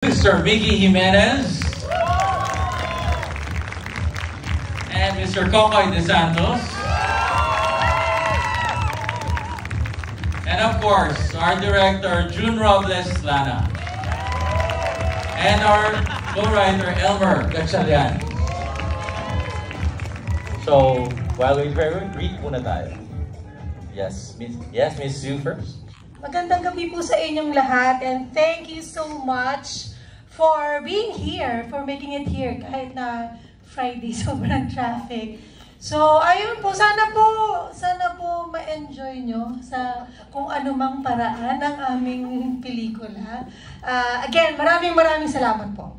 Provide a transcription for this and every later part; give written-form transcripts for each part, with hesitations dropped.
Mr. Mickey Jimenez and Mr. Kokoy De Santos, and of course our director June Robles Lana and our co-writer Elmer Gatchalian. So, while we greet muna tayo. Yes, Miss Sue first. Magandang gabi po sa inyong lahat, and thank you so much for being here, for making it here kahit na Friday sobrang traffic. So ayun po, sana po ma-enjoy nyo sa kung anumang paraan ng aming pelikula. Again, maraming salamat po.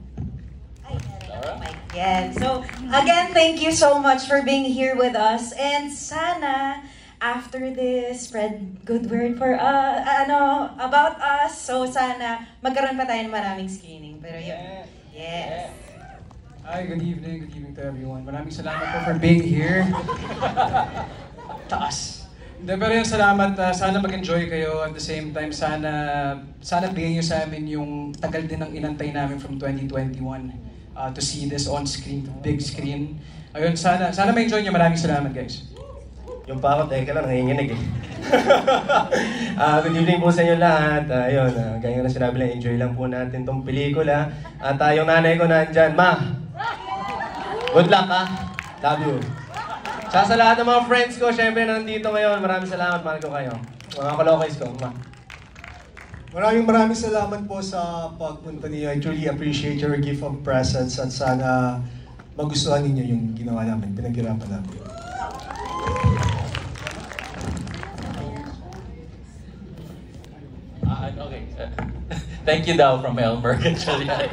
Yeah. So again, thank you so much for being here with us, and sana after this, spread good word for about us. So sana magkaroon pa tayo ng maraming screening. Pero yun. Yes. Hi, good evening to everyone. Maraming salamat po for being here. Taas. Hindi, pero yung salamat, sana mag-enjoy kayo. At the same time, sana bigyan nyo sa amin yung tagal din ng inantay namin from 2021 to see this on screen, big screen. Ayun, sana ma-enjoy nyo. Maraming salamat, guys. Yung pa ako, teka lang, nanginginig eh. Good evening po sa inyo lahat. Ayun, gaya na sinabi lang, enjoy lang po natin tong pelikula. At yung nanay ko nandyan, Ma! Good luck ha! Love you! Sa lahat ng mga friends ko, syempre nandito ngayon, maraming salamat, mahal ko kayo. Mga kolokoys ko, Ma. Maraming salamat po sa pagpunta niyo. I truly appreciate your gift of presence at sana magustuhan ninyo yung ginawa namin, pinaghirapan namin. Okay. Thank you daw from Elmer Gatchalian.